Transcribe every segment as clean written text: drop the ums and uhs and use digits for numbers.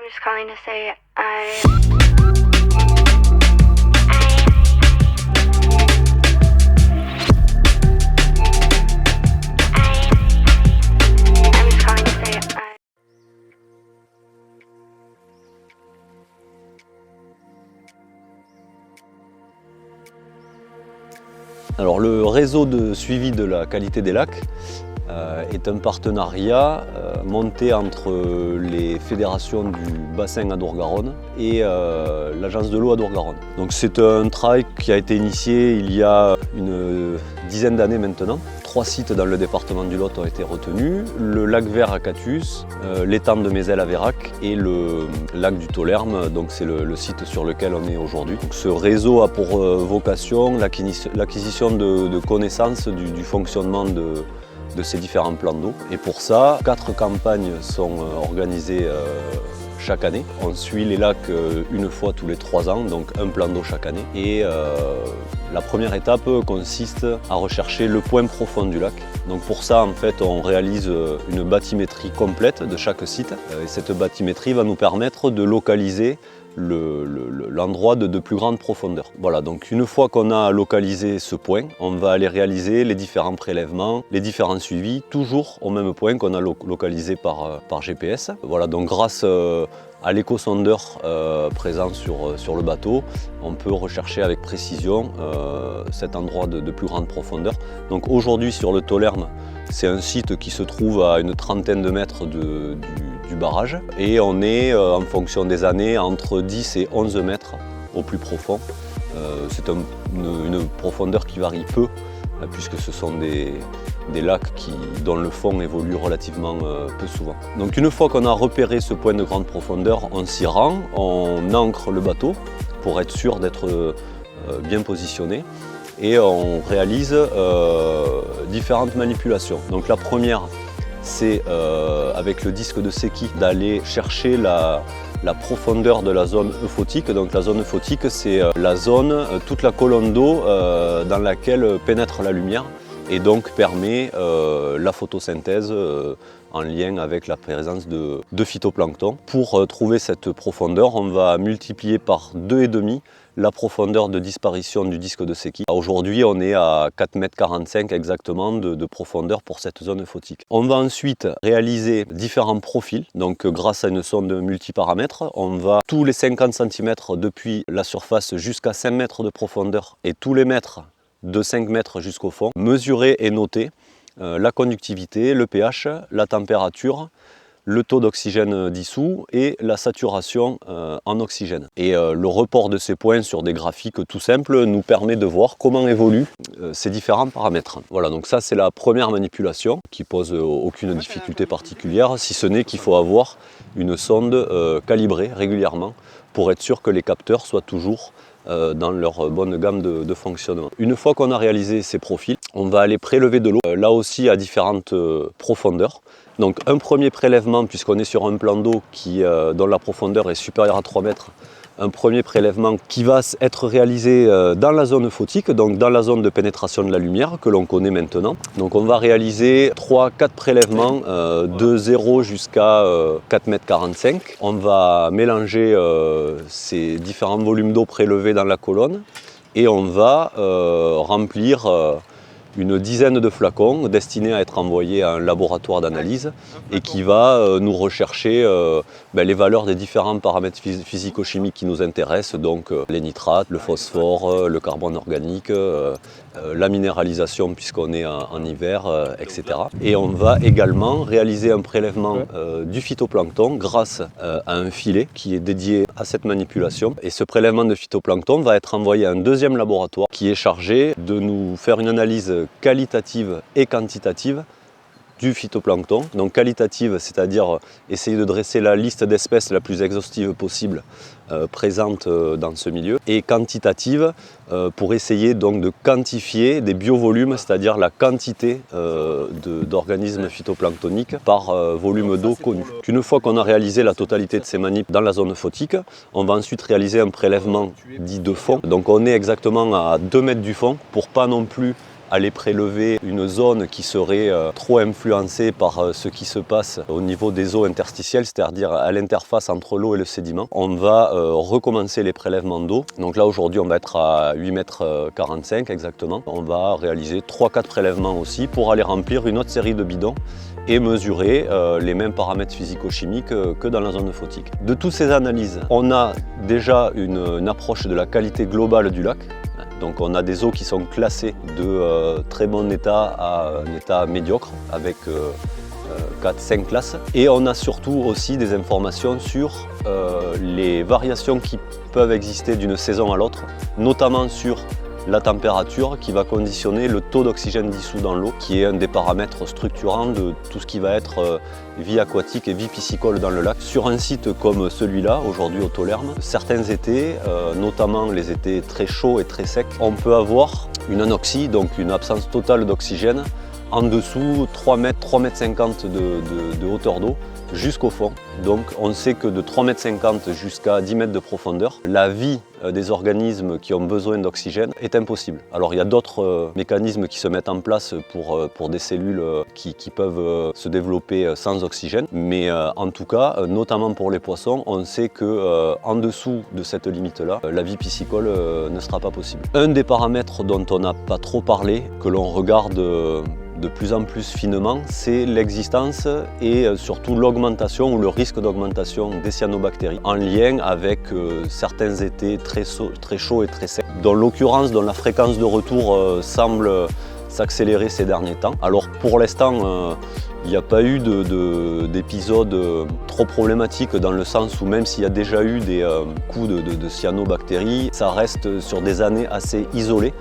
just calling to say I'm just calling to say Alors le réseau de suivi de la qualité des lacs est un partenariat monté entre les fédérations du bassin Adour-Garonne et l'agence de l'eau Adour-Garonne. Donc c'est un travail qui a été initié il y a une dizaine d'années maintenant. 3 sites dans le département du Lot ont été retenus, le lac Vert à Catius, l'étang de Mézel à Vérac et le lac du Taulerme, donc c'est le site sur lequel on est aujourd'hui. Ce réseau a pour vocation l'acquisition de connaissances du fonctionnement de ces différents plans d'eau. Et pour ça, 4 campagnes sont organisées chaque année. On suit les lacs une fois tous les 3 ans, donc un plan d'eau chaque année. Et la première étape consiste à rechercher le point profond du lac. Donc pour ça, en fait, on réalise une bathymétrie complète de chaque site. Et cette bathymétrie va nous permettre de localiser l'endroit de plus grande profondeur. Voilà, donc une fois qu'on a localisé ce point, on va aller réaliser les différents prélèvements, les différents suivis, toujours au même point qu'on a localisé par GPS. Voilà, donc grâce à l'échosondeur présent sur le bateau, on peut rechercher avec précision cet endroit de plus grande profondeur. Donc aujourd'hui sur le Taulerme, c'est un site qui se trouve à une trentaine de mètres du barrage et on est en fonction des années entre 10 et 11 mètres au plus profond. C'est une profondeur qui varie peu puisque ce sont des lacs dont le fond évolue relativement peu souvent. Donc une fois qu'on a repéré ce point de grande profondeur, on s'y rend, on ancre le bateau pour être sûr d'être bien positionné et on réalise différentes manipulations. Donc la première, c'est avec le disque de Secchi d'aller chercher la profondeur de la zone euphotique. Donc la zone euphotique, c'est la zone, toute la colonne d'eau dans laquelle pénètre la lumière et donc permet la photosynthèse en lien avec la présence de phytoplancton. Pour trouver cette profondeur, on va multiplier par 2,5 la profondeur de disparition du disque de Secchi. Aujourd'hui, on est à 4,45 m exactement de profondeur pour cette zone euphotique. On va ensuite réaliser différents profils. Donc grâce à une sonde multiparamètres, on va tous les 50 cm depuis la surface jusqu'à 5 mètres de profondeur et tous les mètres de 5 mètres jusqu'au fond, mesurer et noter la conductivité, le pH, la température, le taux d'oxygène dissous et la saturation en oxygène. Et le report de ces points sur des graphiques tout simples nous permet de voir comment évoluent ces différents paramètres. Voilà, donc ça c'est la première manipulation qui pose aucune difficulté particulière, si ce n'est qu'il faut avoir une sonde calibrée régulièrement pour être sûr que les capteurs soient toujours dans leur bonne gamme de fonctionnement. Une fois qu'on a réalisé ces profils, on va aller prélever de l'eau, là aussi à différentes profondeurs. Donc un premier prélèvement, puisqu'on est sur un plan d'eau dont la profondeur est supérieure à 3 mètres, un premier prélèvement qui va être réalisé dans la zone euphotique, donc dans la zone de pénétration de la lumière que l'on connaît maintenant. Donc on va réaliser 3-4 prélèvements de 0 jusqu'à 4,45 m. On va mélanger ces différents volumes d'eau prélevés dans la colonne et on va remplir une dizaine de flacons destinés à être envoyés à un laboratoire d'analyse et qui va nous rechercher les valeurs des différents paramètres physico-chimiques qui nous intéressent, donc les nitrates, le phosphore, le carbone organique, la minéralisation puisqu'on est en hiver, etc. Et on va également réaliser un prélèvement du phytoplancton grâce à un filet qui est dédié à cette manipulation. Et ce prélèvement de phytoplancton va être envoyé à un deuxième laboratoire qui est chargé de nous faire une analyse qualitative et quantitative du phytoplancton. Donc qualitative, c'est-à-dire essayer de dresser la liste d'espèces la plus exhaustive possible présente dans ce milieu, et quantitative pour essayer donc de quantifier des biovolumes, c'est-à-dire la quantité d'organismes phytoplanctoniques par volume d'eau connu. Une fois qu'on a réalisé la totalité de ces manips dans la zone photique, on va ensuite réaliser un prélèvement dit de fond. Donc on est exactement à 2 mètres du fond pour pas non plus aller prélever une zone qui serait trop influencée par ce qui se passe au niveau des eaux interstitielles, c'est-à-dire à l'interface entre l'eau et le sédiment. On va recommencer les prélèvements d'eau. Donc là aujourd'hui on va être à 8,45 m exactement. On va réaliser 3-4 prélèvements aussi pour aller remplir une autre série de bidons et mesurer les mêmes paramètres physico-chimiques que dans la zone photique. De toutes ces analyses, on a déjà une approche de la qualité globale du lac. Donc on a des eaux qui sont classées de très bon état à un état médiocre avec 4-5 classes. Et on a surtout aussi des informations sur les variations qui peuvent exister d'une saison à l'autre, notamment sur la température qui va conditionner le taux d'oxygène dissous dans l'eau, qui est un des paramètres structurants de tout ce qui va être vie aquatique et vie piscicole dans le lac. Sur un site comme celui-là, aujourd'hui au Taulerme, certains étés, notamment les étés très chauds et très secs, on peut avoir une anoxie, donc une absence totale d'oxygène, en dessous 3,50 m de hauteur d'eau jusqu'au fond. Donc on sait que de 3,50 m jusqu'à 10 mètres de profondeur, la vie des organismes qui ont besoin d'oxygène est impossible. Alors il y a d'autres mécanismes qui se mettent en place pour des cellules qui peuvent se développer sans oxygène, mais en tout cas, notamment pour les poissons, on sait qu'en dessous de cette limite-là, la vie piscicole ne sera pas possible. Un des paramètres dont on n'a pas trop parlé, que l'on regarde de plus en plus finement, c'est l'existence et surtout l'augmentation ou le risque d'augmentation des cyanobactéries en lien avec certains étés très chauds et très secs, dont l'occurrence, dont la fréquence de retour semble s'accélérer ces derniers temps. Alors pour l'instant, il n'y a pas eu d'épisode trop problématique dans le sens où même s'il y a déjà eu des coups de cyanobactéries, ça reste sur des années assez isolées.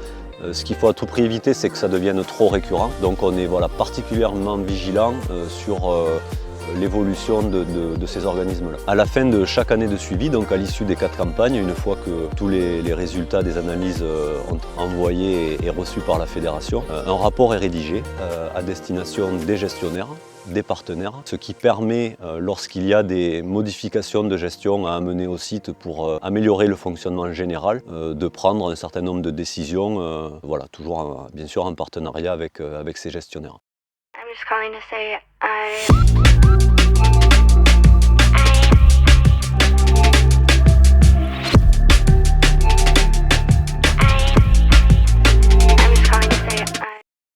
Ce qu'il faut à tout prix éviter, c'est que ça devienne trop récurrent. Donc on est particulièrement vigilant sur l'évolution de ces organismes-là. À la fin de chaque année de suivi, donc à l'issue des 4 campagnes, une fois que tous les résultats des analyses ont envoyés et reçus par la fédération, un rapport est rédigé à destination des gestionnaires, des partenaires, ce qui permet, lorsqu'il y a des modifications de gestion à amener au site pour améliorer le fonctionnement général, de prendre un certain nombre de décisions, toujours bien sûr en partenariat avec ces gestionnaires. I'm just calling to say I